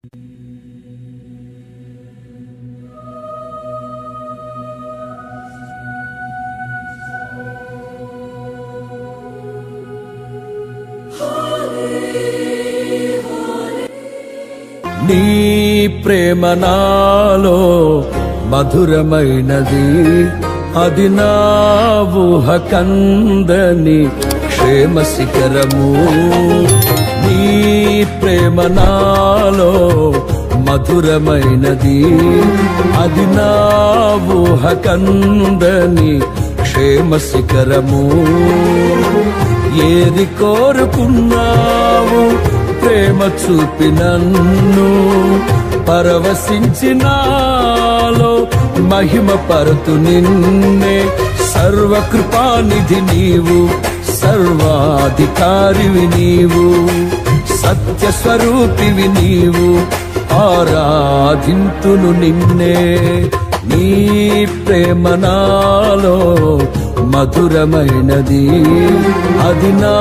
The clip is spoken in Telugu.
నీ ప్రేమ నాలో మధురమైనది, అది నా ఊహ కందని క్షేమ శిఖరము. నీ ప్రేమ నాలో మధురమైనది, అది నా ఊహ కందని క్షేమ శిఖరము. ఏది కోరుకున్నావు ప్రేమ చూపి నన్ను పరవశించినాలో మహిమ పరతు నిన్నే. సర్వకృపానిధి నీవు, సర్వాధికారివి నీవు, సత్య స్వరూపివి నీవు, ఆరాధింతును నిన్నే. నీ ప్రేమ నాలో మధురమైనది, అది నా